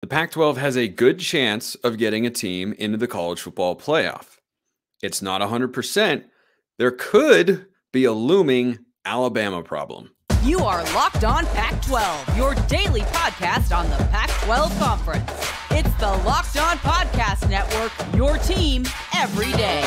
Pac-12 has a good chance of getting a team into the college football playoff. It's not 100%. There could be a looming Alabama problem. You are Locked On Pac-12, your daily podcast on the Pac-12 Conference. It's the Locked On Podcast Network, your team every day.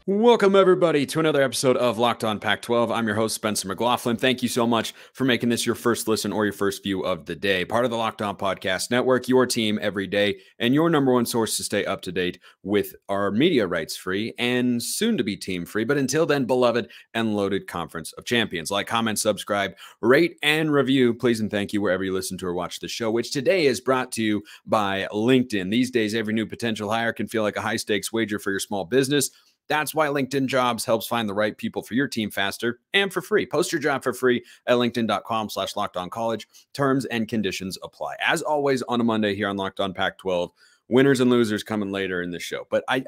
Welcome, everybody, to another episode of Locked On Pac-12. I'm your host, Spencer McLaughlin. Thank you so much for making this your first listen or your first view of the day. Part of the Locked On Podcast Network, your team every day, and your number one source to stay up to date with our media rights free and soon to be team free, but until then, beloved and loaded Conference of Champions. Like, comment, subscribe, rate, and review. Please and thank you wherever you listen to or watch the show, which today is brought to you by LinkedIn. These days, every new potential hire can feel like a high-stakes wager for your small business. That's why LinkedIn Jobs helps find the right people for your team faster and for free. Post your job for free at linkedin.com/lockedoncollege. Terms and conditions apply. As always, on a Monday here on Locked On Pac-12, winners and losers coming later in the show. But I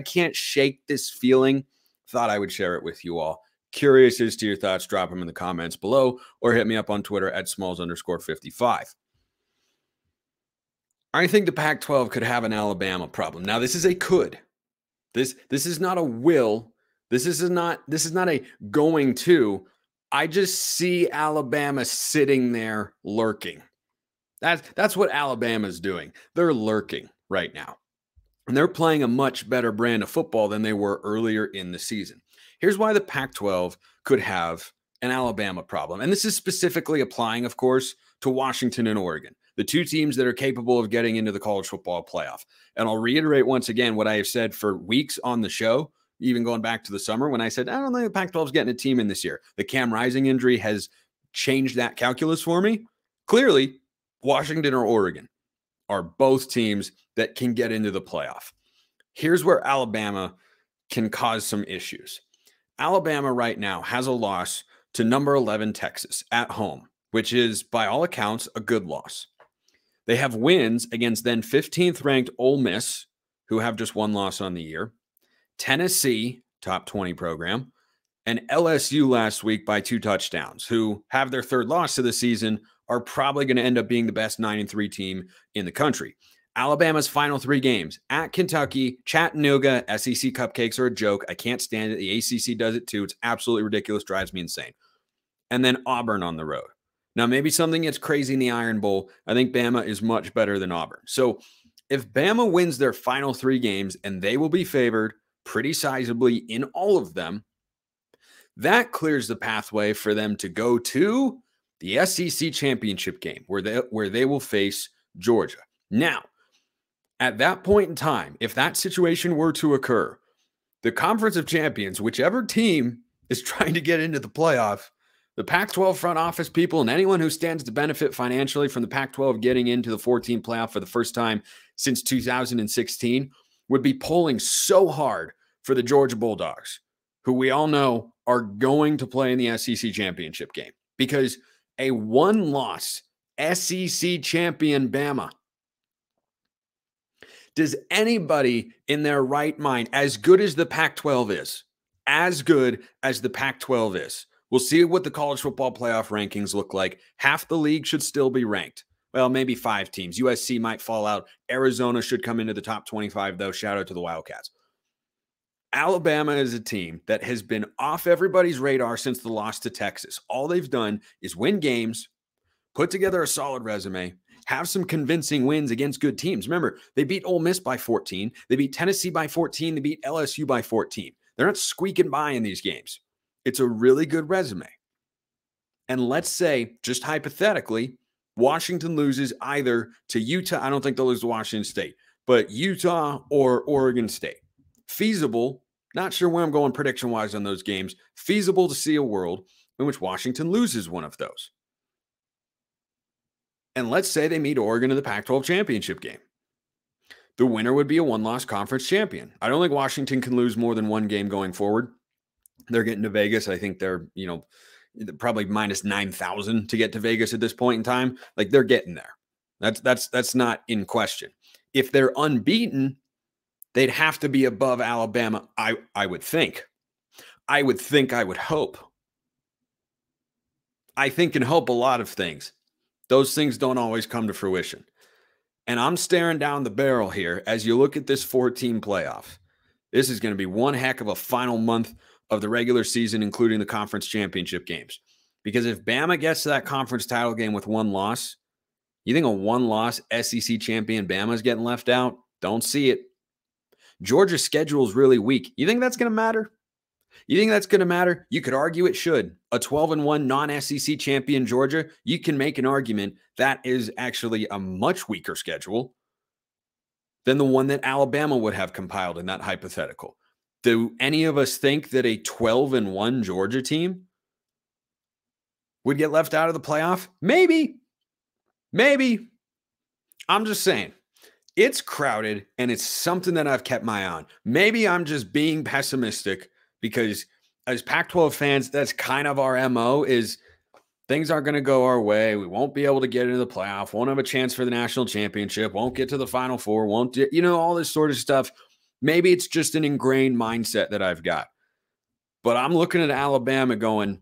can't shake this feeling. Thought I would share it with you all. Curious as to your thoughts, drop them in the comments below or hit me up on Twitter at smalls_55. I think the Pac-12 could have an Alabama problem. Now, this is a could. This is not a will. This is not a going to. I just see Alabama sitting there lurking. That's what Alabama's doing. They're lurking right now. And they're playing a much better brand of football than they were earlier in the season. Here's why the Pac-12 could have an Alabama problem. And this is specifically applying, of course, to Washington and Oregon, the two teams that are capable of getting into the college football playoff. And I'll reiterate once again what I have said for weeks on the show, even going back to the summer when I said, I don't think the Pac-12 is getting a team in this year. The Cam Rising injury has changed that calculus for me. Clearly, Washington or Oregon are both teams that can get into the playoff. Here's where Alabama can cause some issues. Alabama right now has a loss to number 11 Texas at home, which is, by all accounts, a good loss. They have wins against then 15th ranked Ole Miss, who have just one loss on the year, Tennessee, top 20 program, and LSU last week by 2 touchdowns, who have their third loss of the season, are probably going to end up being the best 9-3 team in the country. Alabama's final 3 games at Kentucky, Chattanooga, SEC cupcakes are a joke. I can't stand it. The ACC does it too. It's absolutely ridiculous, drives me insane. And then Auburn on the road. Now, maybe something gets crazy in the Iron Bowl. I think Bama is much better than Auburn. So if Bama wins their final 3 games, and they will be favored pretty sizably in all of them, that clears the pathway for them to go to the SEC championship game where they will face Georgia. Now, at that point in time, if that situation were to occur, the Conference of Champions, whichever team is trying to get into the playoff, the Pac-12 front office people and anyone who stands to benefit financially from the Pac-12 getting into the 14 playoff for the first time since 2016 would be pulling so hard for the Georgia Bulldogs, who we all know are going to play in the SEC championship game, because a one-loss SEC champion Bama, does anybody in their right mind, as good as the Pac-12 is, we'll see what the college football playoff rankings look like. Half the league should still be ranked. Well, maybe 5 teams. USC might fall out. Arizona should come into the top 25, though. Shout out to the Wildcats. Alabama is a team that has been off everybody's radar since the loss to Texas. All they've done is win games, put together a solid resume, have some convincing wins against good teams. Remember, they beat Ole Miss by 14. They beat Tennessee by 14. They beat LSU by 14. They're not squeaking by in these games. It's a really good resume. And let's say, just hypothetically, Washington loses either to Utah. I don't think they'll lose to Washington State, but Utah or Oregon State. Feasible, not sure where I'm going prediction-wise on those games, feasible to see a world in which Washington loses one of those. And let's say they meet Oregon in the Pac-12 championship game. The winner would be a one-loss conference champion. I don't think Washington can lose more than one game going forward. They're getting to Vegas. I think they're, probably minus 9,000 to get to Vegas at this point in time. Like, they're getting there. That's not in question. if they're unbeaten, they'd have to be above Alabama, I would think. I would hope. I think and hope a lot of things. Those things don't always come to fruition. And I'm staring down the barrel here as you look at this 4-team playoff. This is going to be one heck of a final month of the regular season, including the conference championship games. Because if Bama gets to that conference title game with one loss, you think a one-loss SEC champion Bama is getting left out? Don't see it. Georgia's schedule is really weak. You think that's going to matter? You think that's going to matter? You could argue it should. A 12-1 non-SEC champion Georgia, you can make an argument that is actually a much weaker schedule than the one that Alabama would have compiled in that hypothetical. Do any of us think that a 12-1 Georgia team would get left out of the playoff? Maybe. Maybe. I'm just saying. It's crowded, and it's something that I've kept my eye on. Maybe I'm just being pessimistic because as Pac-12 fans, that's kind of our MO is things aren't going to go our way. We won't be able to get into the playoff, won't have a chance for the national championship, won't get to the Final Four, won't, all this sort of stuff. Maybe it's just an ingrained mindset that I've got. But I'm looking at Alabama going,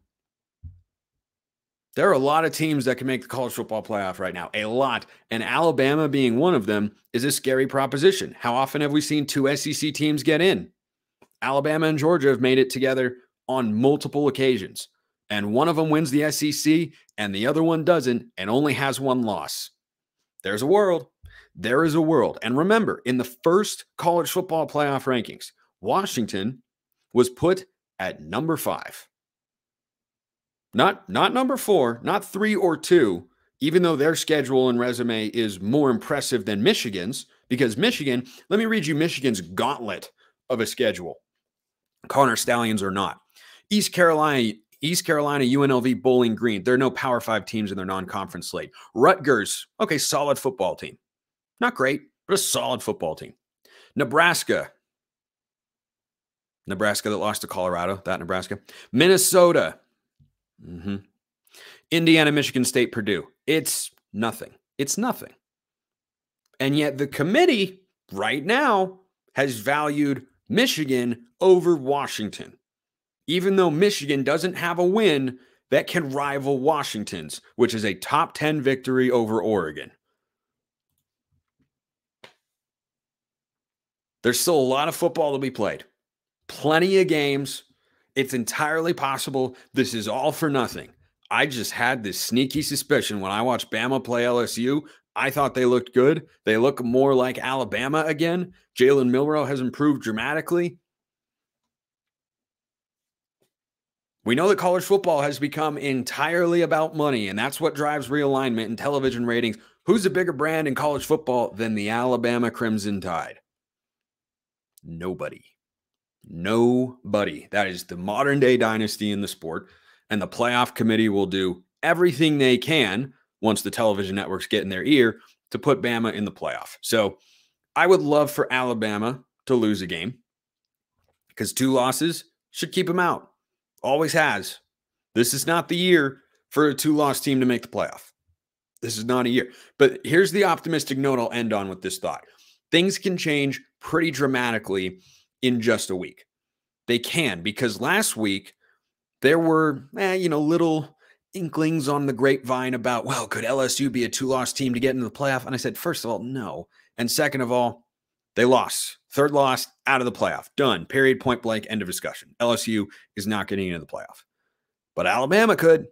there are a lot of teams that can make the college football playoff right now, a lot. And Alabama being one of them is a scary proposition. How often have we seen two SEC teams get in? Alabama and Georgia have made it together on multiple occasions. And one of them wins the SEC and the other one doesn't and only has one loss. There's a world. There is a world. And remember, in the first college football playoff rankings, Washington was put at number 5. Not number 4, not 3 or 2, even though their schedule and resume is more impressive than Michigan's, because Michigan, let me read you Michigan's gauntlet of a schedule. Connor Stallions are not. East Carolina, UNLV, Bowling Green. There are no Power 5 teams in their non-conference slate. Rutgers, okay, solid football team. Not great, but a solid football team. Nebraska that lost to Colorado, that Nebraska. Minnesota. Indiana, Michigan State, Purdue. It's nothing. It's nothing. And yet the committee right now has valued Michigan over Washington, even though Michigan doesn't have a win that can rival Washington's, which is a top 10 victory over Oregon. There's still a lot of football to be played. Plenty of games. It's entirely possible this is all for nothing. I just had this sneaky suspicion when I watched Bama play LSU. I thought they looked good. They look more like Alabama again. Jalen Milroe has improved dramatically. We know that college football has become entirely about money, and that's what drives realignment and television ratings. Who's a bigger brand in college football than the Alabama Crimson Tide? Nobody. Nobody. That is the modern day dynasty in the sport, and the playoff committee will do everything they can once the television networks get in their ear to put Bama in the playoff. So I would love for Alabama to lose a game because 2 losses should keep them out. Always has. This is not the year for a 2-loss team to make the playoff. This is not a year. But here's the optimistic note I'll end on with this thought. Things can change pretty dramatically in just a week. They can, because last week there were, little inklings on the grapevine about, well, could LSU be a 2-loss team to get into the playoff? And I said, first of all, no. And second of all, they lost. 3rd loss, out of the playoff. Done. Period. Point blank. End of discussion. LSU is not getting into the playoff. But Alabama could.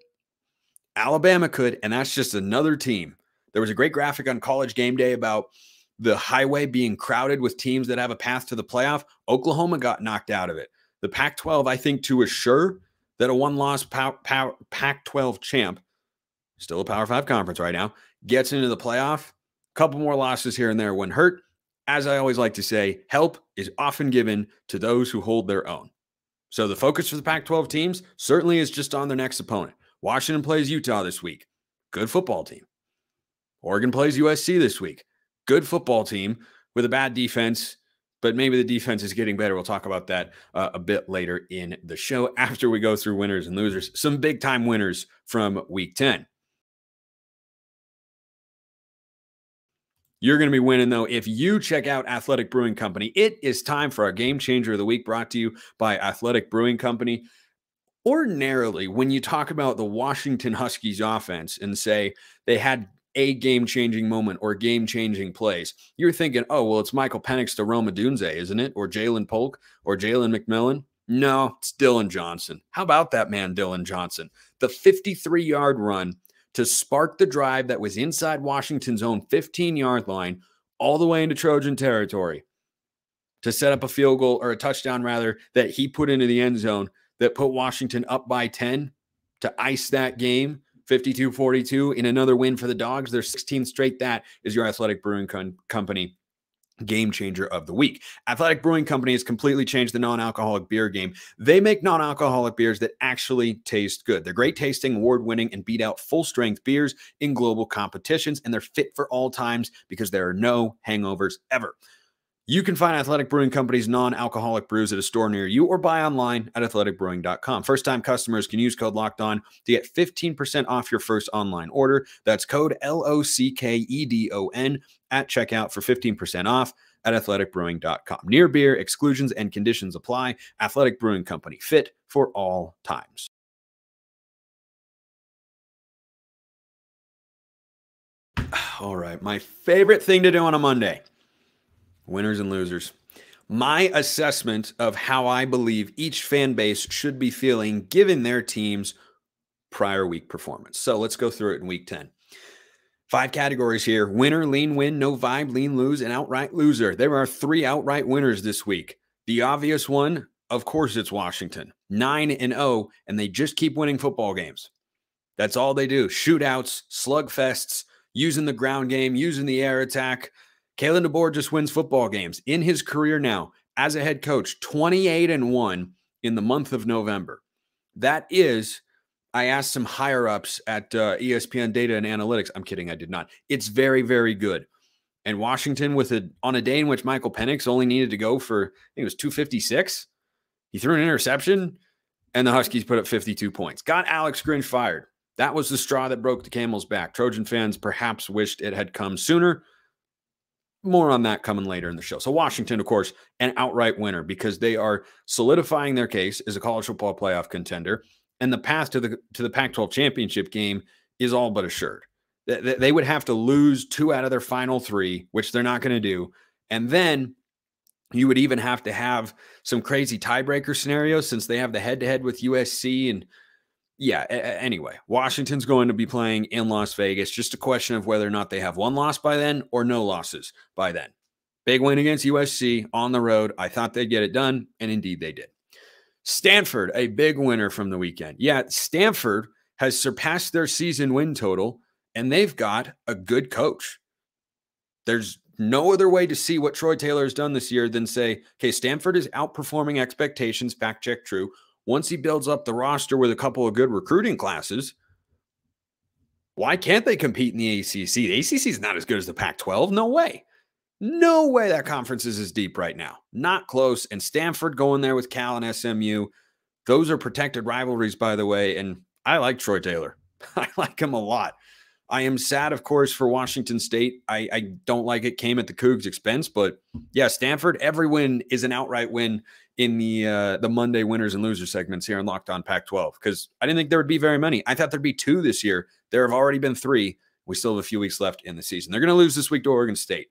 Alabama could, and that's just another team. There was a great graphic on College Game Day about the highway being crowded with teams that have a path to the playoff. Oklahoma got knocked out of it. The Pac-12, I think, to assure that a 1-loss Pac-12 champ, still a Power 5 conference right now, gets into the playoff. A couple more losses here and there wouldn't hurt. As I always like to say, help is often given to those who hold their own. So the focus for the Pac-12 teams certainly is just on their next opponent. Washington plays Utah this week. Good football team. Oregon plays USC this week. Good football team with a bad defense, but maybe the defense is getting better. We'll talk about that a bit later in the show after we go through winners and losers. Some big-time winners from Week 10. You're going to be winning, though, if you check out Athletic Brewing Company. It is time for our Game Changer of the Week, brought to you by Athletic Brewing Company. Ordinarily, when you talk about the Washington Huskies offense and say they had a game-changing moment or game-changing plays, you're thinking, oh, well, it's Michael Penix to Rome Odunze, isn't it? Or Jalen Polk or Jalen McMillan? No, it's Dylan Johnson. How about that man, Dylan Johnson? The 53-yard run to spark the drive that was inside Washington's own 15-yard line all the way into Trojan territory to set up a field goal, or a touchdown rather, that he put into the end zone that put Washington up by 10 to ice that game, 52-42, in another win for the Dogs. Their 16th straight. That is your Athletic Brewing Company Game Changer of the Week. Athletic Brewing Company has completely changed the non-alcoholic beer game. They make non-alcoholic beers that actually taste good. They're great tasting, award-winning, and beat out full-strength beers in global competitions, and they're fit for all times because there are no hangovers ever. You can find Athletic Brewing Company's non-alcoholic brews at a store near you or buy online at athleticbrewing.com. First-time customers can use code LOCKEDON to get 15% off your first online order. That's code LOCKEDON at checkout for 15% off at athleticbrewing.com. Near beer, exclusions and conditions apply. Athletic Brewing Company, fit for all times. All right, my favorite thing to do on a Monday. Winners and losers. My assessment of how I believe each fan base should be feeling given their team's prior week performance. So let's go through it in week 10. 5 categories here: winner, lean win, no vibe, lean lose, and outright loser. There are 3 outright winners this week. The obvious one, of course, it's Washington. 9-0, and they just keep winning football games. That's all they do. Shootouts, slugfests, using the ground game, using the air attack. Kalen DeBoer just wins football games in his career now as a head coach, 28-1 in the month of November. That is, I asked some higher ups at ESPN Data and Analytics. I'm kidding, I did not. It's very, very good. And Washington, on a day in which Michael Penix only needed to go for, I think it was 256, he threw an interception, and the Huskies put up 52 points. Got Alex Grinch fired. That was the straw that broke the camel's back. Trojan fans perhaps wished it had come sooner. More on that coming later in the show. So Washington, of course, an outright winner because they are solidifying their case as a college football playoff contender, and the path to the Pac-12 championship game is all but assured. They would have to lose 2 out of their final 3, which they're not going to do, and then you would even have to have some crazy tiebreaker scenarios since they have the head-to-head with USC. And yeah, anyway, Washington's going to be playing in Las Vegas. Just a question of whether or not they have 1 loss by then or no losses by then. Big win against USC on the road. I thought they'd get it done, and indeed they did. Stanford, a big winner from the weekend. Yeah, Stanford has surpassed their season win total, and they've got a good coach. There's no other way to see what Troy Taylor has done this year than say, okay, Stanford is outperforming expectations, fact check true. Once he builds up the roster with a couple of good recruiting classes, why can't they compete in the ACC? The ACC is not as good as the Pac-12. No way. No way that conference is as deep right now. Not close. And Stanford going there with Cal and SMU. Those are protected rivalries, by the way. And I like Troy Taylor. I like him a lot. I am sad, of course, for Washington State. I don't like it came at the Cougs' expense. But yeah, Stanford, every win is an outright win in the Monday winners and losers segments here on Locked On Pac-12, because I didn't think there would be very many. I thought there'd be 2 this year. There have already been 3. We still have a few weeks left in the season. They're going to lose this week to Oregon State,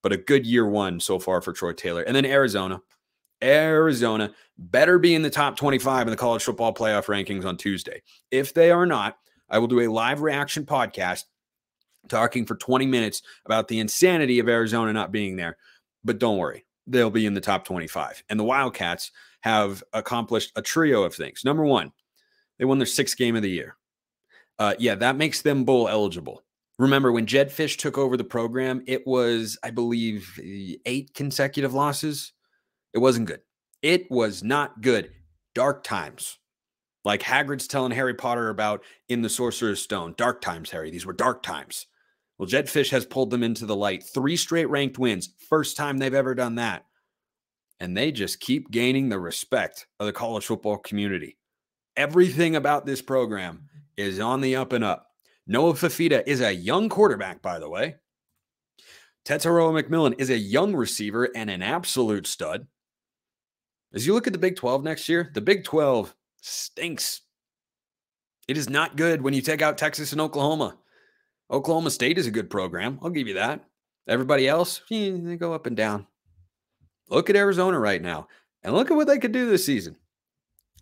but a good year 1 so far for Troy Taylor. And then Arizona. Arizona better be in the top 25 in the college football playoff rankings on Tuesday. If they are not, I will do a live reaction podcast talking for 20 minutes about the insanity of Arizona not being there. But don't worry. They'll be in the top 25. And the Wildcats have accomplished a trio of things. Number 1, they won their 6th game of the year. Yeah, that makes them bowl eligible. Remember, when Jed Fish took over the program, it was, I believe, 8 consecutive losses. It wasn't good. It was not good. Dark times. Like Hagrid's telling Harry Potter about in the Sorcerer's Stone. Dark times, Harry. These were dark times. Well, Jed Fish has pulled them into the light. 3 straight ranked wins. First time they've ever done that. And they just keep gaining the respect of the college football community. Everything about this program is on the up and up. Noah Fafita is a young quarterback, by the way. Tetairoa McMillan is a young receiver and an absolute stud. As you look at the Big 12 next year, the Big 12 stinks. It is not good when you take out Texas and Oklahoma. Oklahoma State is a good program. I'll give you that. Everybody else, they go up and down. Look at Arizona right now, and look at what they could do this season.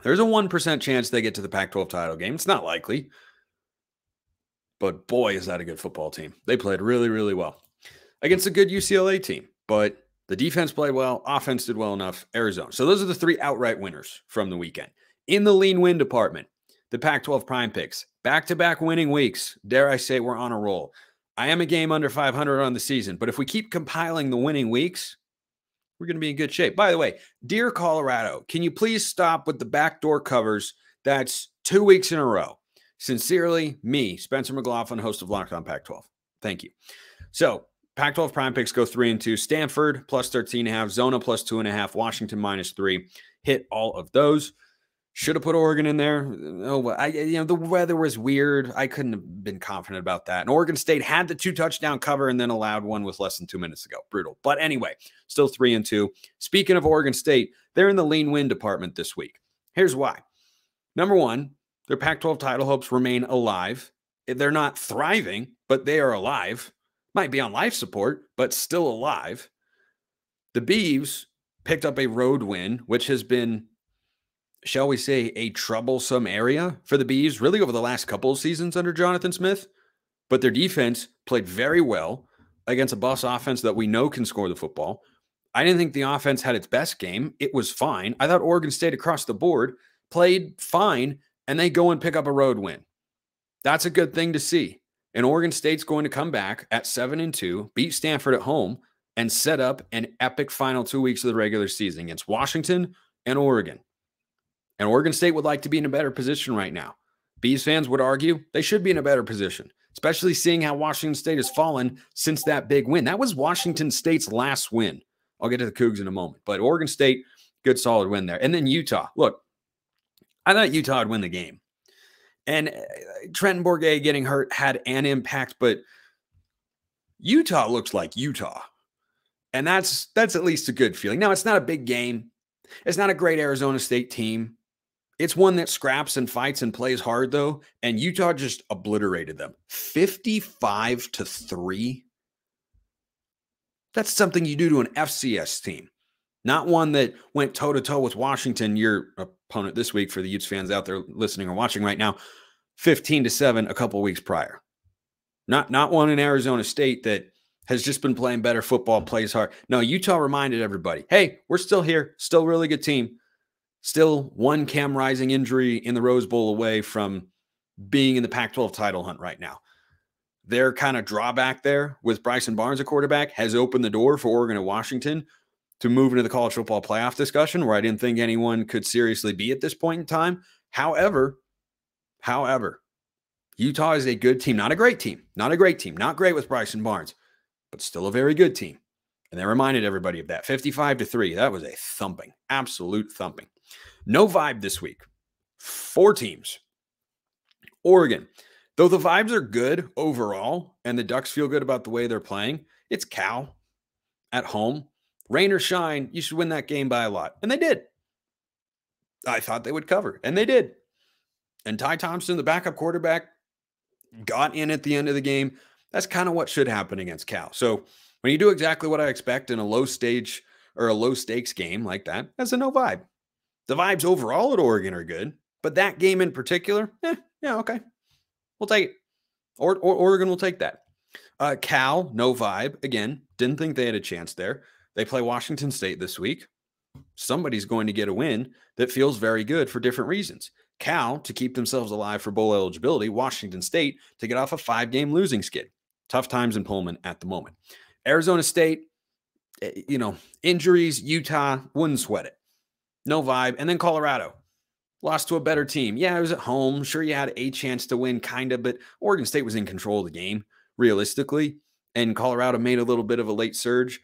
There's a 1% chance they get to the Pac-12 title game. It's not likely. But boy, is that a good football team. They played really, really well against a good UCLA team. But the defense played well. Offense did well enough. Arizona. So those are the 3 outright winners from the weekend. In the lean win department, the Pac-12 prime picks. Back-to-back winning weeks. Dare I say we're on a roll. I am a game under 500 on the season. But if we keep compiling the winning weeks, we're going to be in good shape. By the way, dear Colorado, can you please stop with the backdoor covers? That's 2 weeks in a row. Sincerely, me, Spencer McLaughlin, host of Locked On Pac-12. Thank you. So, Pac-12 prime picks go 3-2. Stanford plus 13.5. Zona plus 2.5. Washington minus 3. Hit all of those. Should have put Oregon in there. Oh, the weather was weird. I couldn't have been confident about that. And Oregon State had the 2-touchdown cover and then allowed one with less than 2 minutes to go. Brutal. But anyway, still 3-2. Speaking of Oregon State, they're in the lean win department this week. Here's why. Number one, their Pac-12 title hopes remain alive. They're not thriving, but they are alive. Might be on life support, but still alive. The Beavs picked up a road win, which has been, shall we say, a troublesome area for the Beavs, really over the last couple of seasons under Jonathan Smith. But their defense played very well against a bus offense that we know can score the football. I didn't think the offense had its best game. It was fine. I thought Oregon State across the board played fine, and they go and pick up a road win. That's a good thing to see. And Oregon State's going to come back at 7-2, beat Stanford at home, and set up an epic final 2 weeks of the regular season against Washington and Oregon. And Oregon State would like to be in a better position right now. Bees fans would argue they should be in a better position, especially seeing how Washington State has fallen since that big win. That was Washington State's last win. I'll get to the Cougs in a moment. But Oregon State, good solid win there. And then Utah. Look, I thought Utah would win the game. And Trenton Bourguet getting hurt had an impact, but Utah looks like Utah. And that's at least a good feeling. Now, it's not a big game. It's not a great Arizona State team. It's one that scraps and fights and plays hard, though. And Utah just obliterated them. 55-3. That's something you do to an FCS team. Not one that went toe-to-toe with Washington, your opponent this week, for the Utes fans out there listening or watching right now, 15-7 a couple weeks prior. Not one in Arizona State that has just been playing better football, plays hard. No, Utah reminded everybody, hey, we're still here, still a really good team. Still one Cam Rising injury in the Rose Bowl away from being in the Pac-12 title hunt right now. Their kind of drawback there with Bryson Barnes, a quarterback, has opened the door for Oregon and Washington to move into the college football playoff discussion, where I didn't think anyone could seriously be at this point in time. However, Utah is a good team, not a great team, not great with Bryson Barnes, but still a very good team. And they reminded everybody of that. 55-3. That was a thumping, absolute thumping. No vibe this week. 4 teams. Oregon. Though the vibes are good overall and the Ducks feel good about the way they're playing, it's Cal at home. Rain or shine, you should win that game by a lot. And they did. I thought they would cover, and they did. And Ty Thompson, the backup quarterback, got in at the end of the game. That's kind of what should happen against Cal. So when you do exactly what I expect in a low stage or a low stakes game like that, that's a no vibe. The vibes overall at Oregon are good, but that game in particular, yeah, okay. We'll take it. Or Oregon will take that. Cal, no vibe. Again, didn't think they had a chance there. They play Washington State this week. Somebody's going to get a win that feels very good for different reasons. Cal, to keep themselves alive for bowl eligibility. Washington State, to get off a 5-game losing skid. Tough times in Pullman at the moment. Arizona State, injuries, Utah, wouldn't sweat it. No vibe. And then Colorado. Lost to a better team. Yeah, it was at home. Sure, you had a chance to win, kind of, but Oregon State was in control of the game, realistically. And Colorado made a little bit of a late surge.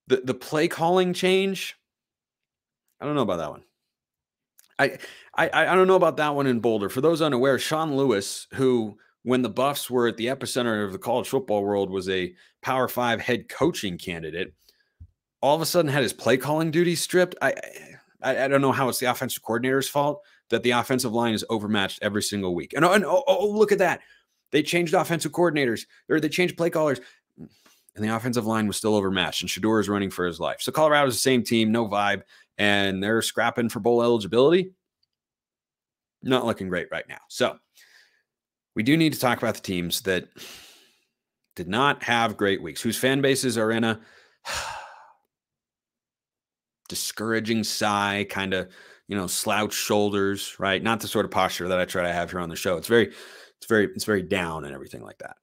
The play calling change, I don't know about that one. I don't know about that one in Boulder. For those unaware, Sean Lewis, who when the Buffs were at the epicenter of the college football world, was a Power 5 head coaching candidate, all of a sudden had his play calling duties stripped. I don't know how it's the offensive coordinator's fault that the offensive line is overmatched every single week. And look at that. They changed offensive coordinators, or they changed play callers, and the offensive line was still overmatched, and Shedeur is running for his life. So Colorado's the same team, no vibe, and they're scrapping for bowl eligibility. Not looking great right now. So we do need to talk about the teams that did not have great weeks, whose fan bases are in a discouraging sigh, kind of, slouch shoulders, right? Not the sort of posture that I try to have here on the show. It's very down and everything like that.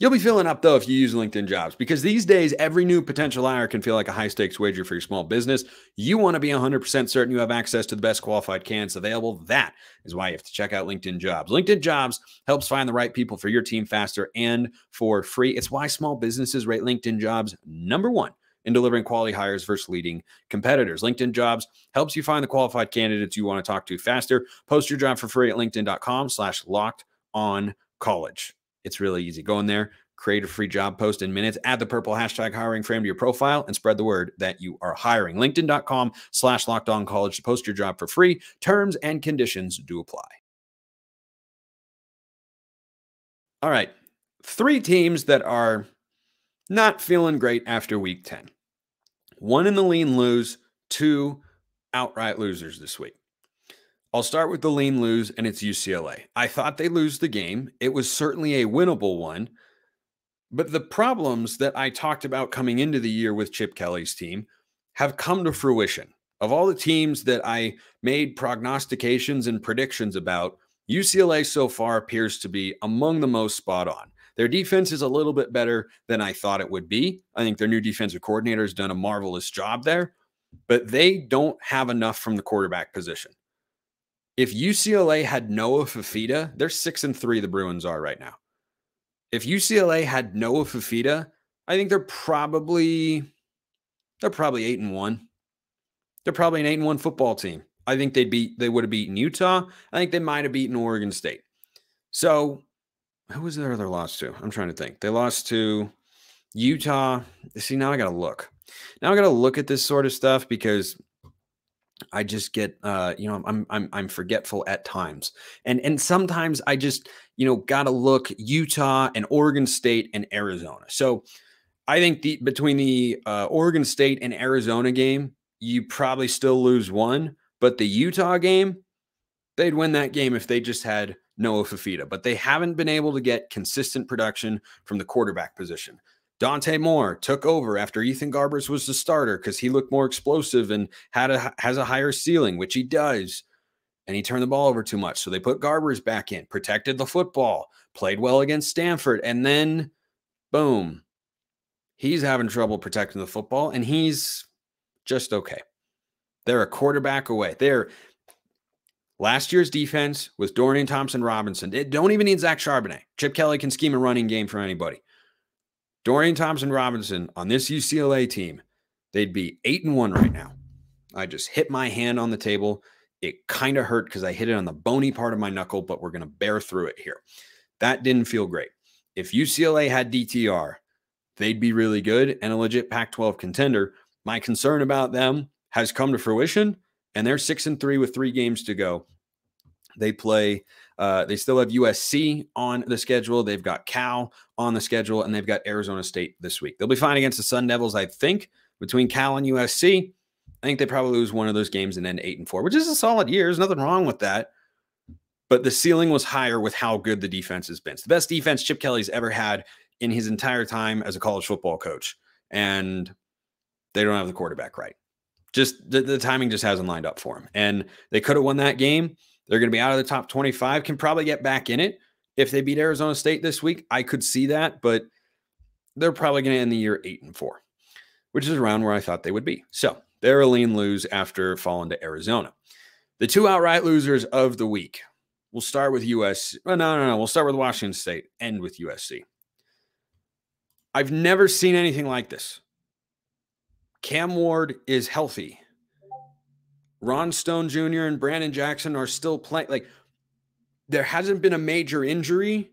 You'll be feeling up, though, if you use LinkedIn Jobs, because these days, every new potential hire can feel like a high-stakes wager for your small business. You want to be 100% certain you have access to the best qualified candidates available. That is why you have to check out LinkedIn Jobs. LinkedIn Jobs helps find the right people for your team faster and for free. It's why small businesses rate LinkedIn Jobs #1 in delivering quality hires versus leading competitors. LinkedIn Jobs helps you find the qualified candidates you want to talk to faster. Post your job for free at linkedin.com/lockedoncollege. It's really easy. Go in there, create a free job post in minutes, add the purple hashtag hiring frame to your profile, and spread the word that you are hiring. LinkedIn.com/lockedoncollege to post your job for free. Terms and conditions do apply. All right. 3 teams that are not feeling great after week 10. 1 in the lean lose, 2 outright losers this week. I'll start with the lean lose, and it's UCLA. I thought they'd lose the game. It was certainly a winnable one. But the problems that I talked about coming into the year with Chip Kelly's team have come to fruition. Of all the teams that I made prognostications and predictions about, UCLA so far appears to be among the most spot on. Their defense is a little bit better than I thought it would be. I think their new defensive coordinator has done a marvelous job there, but they don't have enough from the quarterback position. If UCLA had Noah Fifita, they're 6-3, the Bruins are right now. If UCLA had Noah Fifita, I think they're probably 8-1. They're probably an 8-1 football team. I think they would have beaten Utah. I think they might have beaten Oregon State. So who was their other loss to? I'm trying to think. They lost to Utah. See, now I got to look. Now I got to look at this sort of stuff because I just get, I'm forgetful at times. And sometimes I just, got to look Utah and Oregon State and Arizona. So I think between the Oregon State and Arizona game, you probably still lose one, but the Utah game, they'd win that game if they just had Noah Fifita, but they haven't been able to get consistent production from the quarterback position. Dante Moore took over after Ethan Garbers was the starter because he looked more explosive and has a higher ceiling, which he does. And he turned the ball over too much. So they put Garbers back in, protected the football, played well against Stanford. And then, boom, he's having trouble protecting the football, and he's just okay. They're a quarterback away. Last year's defense was Dorian Thompson-Robinson. It don't even need Zach Charbonnet. Chip Kelly can scheme a running game for anybody. Dorian Thompson-Robinson on this UCLA team, they'd be 8-1 right now. I just hit my hand on the table. It kind of hurt because I hit it on the bony part of my knuckle, but we're going to bear through it here. That didn't feel great. If UCLA had DTR, they'd be really good and a legit Pac-12 contender. My concern about them has come to fruition, and they're 6-3 with 3 games to go. They still have USC on the schedule. They've got Cal on the schedule, and they've got Arizona State this week. They'll be fine against the Sun Devils, I think. Between Cal and USC, I think they probably lose one of those games and end 8-4, which is a solid year. There's nothing wrong with that. But the ceiling was higher with how good the defense has been. It's the best defense Chip Kelly's ever had in his entire time as a college football coach. And they don't have the quarterback right. Just the timing just hasn't lined up for him. And they could have won that game. They're going to be out of the top 25, can probably get back in it. If they beat Arizona State this week, I could see that, but they're probably going to end the year 8-4, which is around where I thought they would be. So they're a lean lose after falling to Arizona. The 2 outright losers of the week. We'll start with USC. Oh, no. We'll start with Washington State, end with USC. I've never seen anything like this. Cam Ward is healthy. Ron Stone Jr. and Brandon Jackson are still playing. Like, there hasn't been a major injury.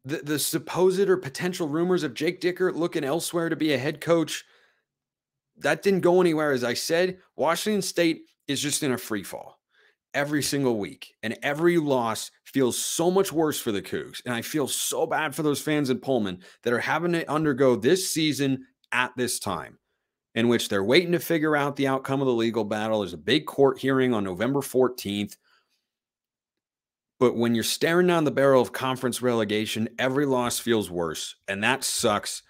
The supposed or potential rumors of Jake Dickert looking elsewhere to be a head coach, that didn't go anywhere. As I said, Washington State is just in a free fall every single week, and every loss feels so much worse for the Cougs. And I feel so bad for those fans in Pullman that are having to undergo this season at this time, in which they're waiting to figure out the outcome of the legal battle. There's a big court hearing on November 14th. But when you're staring down the barrel of conference relegation, every loss feels worse, and that sucks.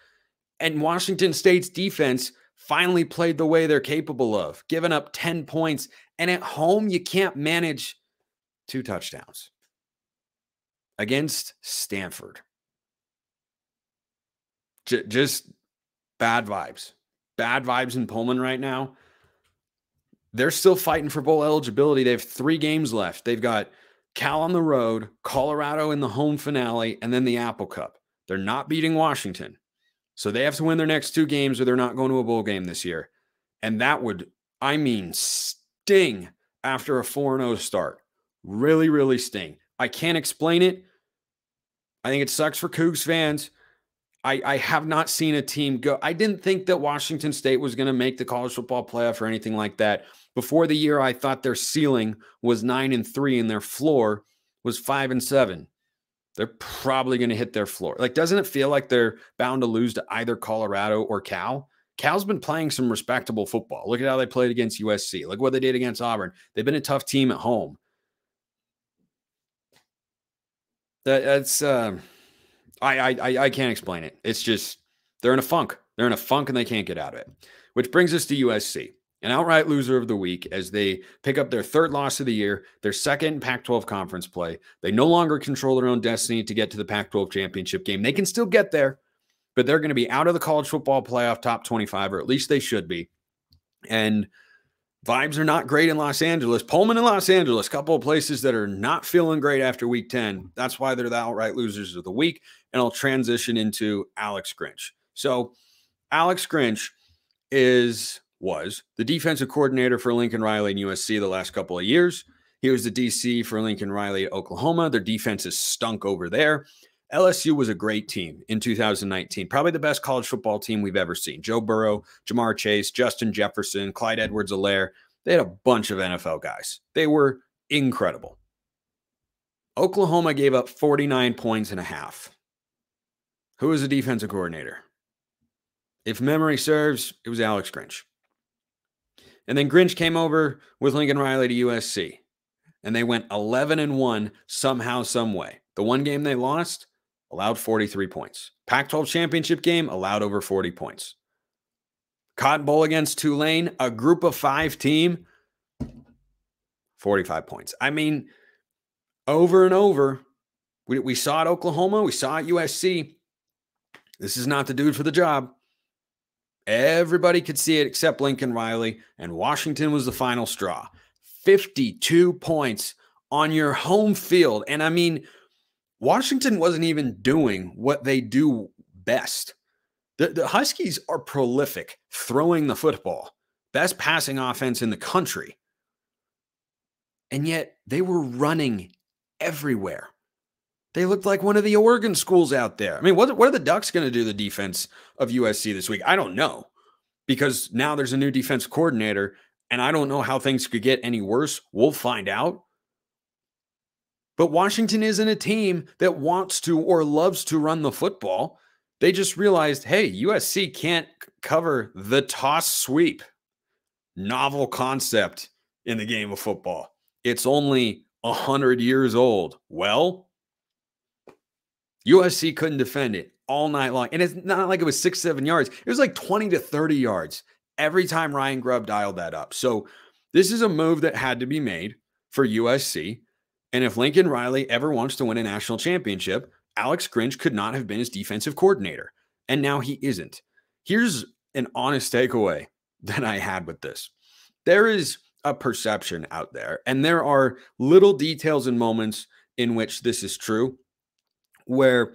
And Washington State's defense finally played the way they're capable of, giving up 10 points. And at home, you can't manage 2 touchdowns against Stanford. Just bad vibes. Bad vibes in Pullman right now. They're still fighting for bowl eligibility. They have 3 games left. They've got Cal on the road, Colorado in the home finale, and then the Apple Cup. They're not beating Washington. So they have to win their next 2 games or they're not going to a bowl game this year. And that would, sting after a 4-0 start. Really, really sting. I can't explain it. I think it sucks for Cougs fans. I have not seen a team go. I didn't think that Washington State was going to make the college football playoff or anything like that. Before the year, I thought their ceiling was 9-3 and their floor was 5-7. They're probably going to hit their floor. Like, doesn't it feel like they're bound to lose to either Colorado or Cal? Cal's been playing some respectable football. Look at how they played against USC. Look what they did against Auburn. They've been a tough team at home. That's I can't explain it. It's just they're in a funk. They're in a funk and they can't get out of it. Which brings us to USC, an outright loser of the week as they pick up their 3rd loss of the year, their 2nd Pac-12 conference play. They no longer control their own destiny to get to the Pac-12 championship game. They can still get there, but they're going to be out of the college football playoff top 25, or at least they should be. And vibes are not great in Los Angeles. Pullman and Los Angeles, a couple of places that are not feeling great after week 10. That's why they're the outright losers of the week. And I'll transition into Alex Grinch. So Alex Grinch was the defensive coordinator for Lincoln Riley and USC the last couple of years. He was the DC for Lincoln Riley at Oklahoma. Their defense is stunk over there. LSU was a great team in 2019, probably the best college football team we've ever seen. Joe Burrow, Jamar Chase, Justin Jefferson, Clyde Edwards-Helaire. They had a bunch of NFL guys. They were incredible. Oklahoma gave up 49 points and a half. Who was the defensive coordinator? If memory serves, it was Alex Grinch. And then Grinch came over with Lincoln Riley to USC. And they went 11-1 somehow, some way. The one game they lost allowed 43 points. Pac-12 championship game allowed over 40 points. Cotton Bowl against Tulane, a group of 5 team, 45 points. Over and over. We saw it at Oklahoma. We saw it at USC. This is not the dude for the job. Everybody could see it except Lincoln Riley, and Washington was the final straw. 52 points on your home field. And Washington wasn't even doing what they do best. The Huskies are prolific throwing the football. Best passing offense in the country. And yet they were running everywhere. They looked like one of the Oregon schools out there. What are the Ducks going to do to the defense of USC this week? I don't know, because now there's a new defense coordinator, and I don't know how things could get any worse. We'll find out. But Washington isn't a team that wants to or loves to run the football. They just realized, hey, USC can't cover the toss sweep. Novel concept in the game of football. It's only 100 years old. Well, USC couldn't defend it all night long. And it's not like it was 6-7 yards. It was like 20 to 30 yards every time Ryan Grubb dialed that up. So this is a move that had to be made for USC. And if Lincoln Riley ever wants to win a national championship, Alex Grinch could not have been his defensive coordinator. And now he isn't. Here's an honest takeaway that I had with this. There is a perception out there, and there are little details and moments in which this is true, where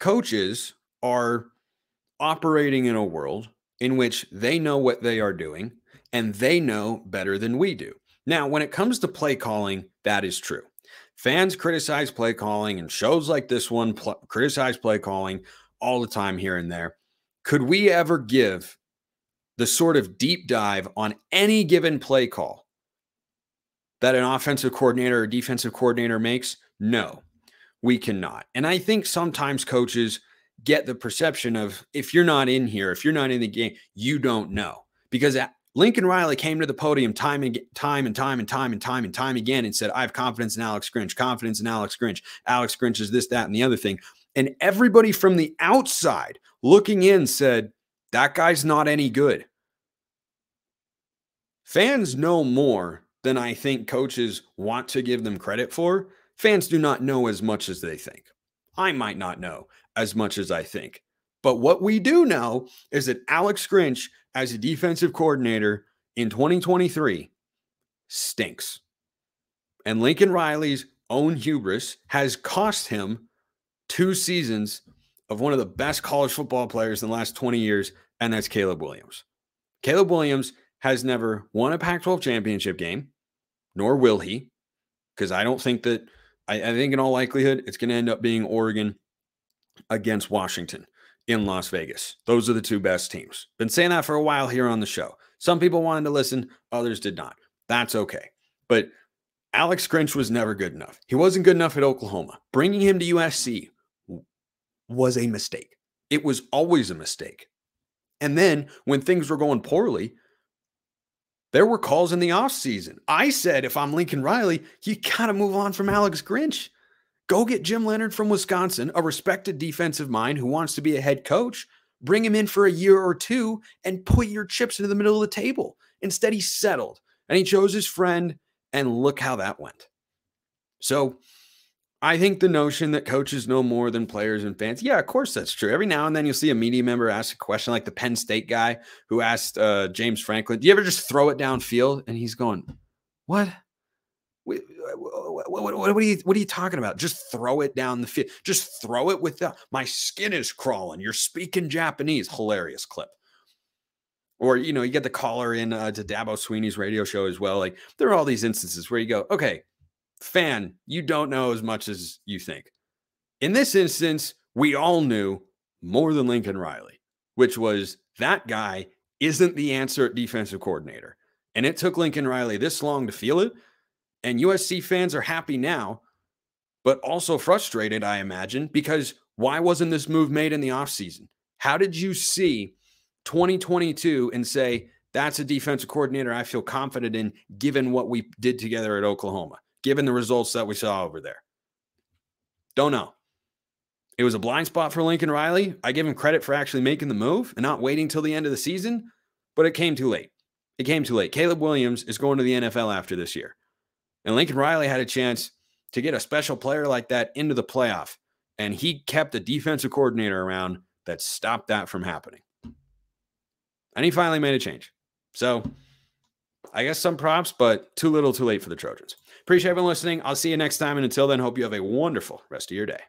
coaches are operating in a world in which they know what they are doing and they know better than we do. Now, when it comes to play calling, that is true. Fans criticize play calling, and shows like this one criticize play calling all the time here and there. Could we ever give the sort of deep dive on any given play call that an offensive coordinator or defensive coordinator makes? No, we cannot. And I think sometimes coaches get the perception of, if you're not in here, if you're not in the game, you don't know. Because Lincoln Riley came to the podium time and time again and said, I have confidence in Alex Grinch, confidence in Alex Grinch. Alex Grinch is this, that, and the other thing. And everybody from the outside looking in said, that guy's not any good. Fans know more than I think coaches want to give them credit for. Fans do not know as much as they think. I might not know as much as I think. But what we do know is that Alex Grinch, as a defensive coordinator in 2023, stinks. And Lincoln Riley's own hubris has cost him 2 seasons of one of the best college football players in the last 20 years, and that's Caleb Williams. Caleb Williams has never won a Pac-12 championship game, nor will he, because I don't think that, I think in all likelihood, it's going to end up being Oregon against Washington in Las Vegas. Those are the 2 best teams. Been saying that for a while here on the show. Some people wanted to listen, others did not. That's okay. But Alex Grinch was never good enough. He wasn't good enough at Oklahoma. Bringing him to USC was a mistake. It was always a mistake. And then when things were going poorly, there were calls in the offseason. I said, if I'm Lincoln Riley, you got to move on from Alex Grinch. Go get Jim Leonard from Wisconsin, a respected defensive mind who wants to be a head coach. Bring him in for a year or 2 and put your chips into the middle of the table. Instead, he settled and he chose his friend, and look how that went. So I think the notion that coaches know more than players and fans, yeah, of course that's true. Every now and then you'll see a media member ask a question, like the Penn State guy who asked James Franklin, do you ever just throw it downfield? And he's going, what? What are you talking about? Just throw it down the field. Just throw it without, my skin is crawling. You're speaking Japanese. Hilarious clip. Or, you know, you get the caller in to Dabo Sweeney's radio show as well. Like, there are all these instances where you go, okay, fan, you don't know as much as you think. In this instance, we all knew more than Lincoln Riley, which was that guy isn't the answer at defensive coordinator. And it took Lincoln Riley this long to feel it. And USC fans are happy now, but also frustrated, I imagine, because why wasn't this move made in the offseason? How did you see 2022 and say, that's a defensive coordinator I feel confident in, given what we did together at Oklahoma, given the results that we saw over there? Don't know. It was a blind spot for Lincoln Riley. I give him credit for actually making the move and not waiting till the end of the season, but it came too late. It came too late. Caleb Williams is going to the NFL after this year. And Lincoln Riley had a chance to get a special player like that into the playoff, and he kept a defensive coordinator around that stopped that from happening. And he finally made a change. So I guess some props, but too little, too late for the Trojans. Appreciate everyone listening. I'll see you next time. And until then, hope you have a wonderful rest of your day.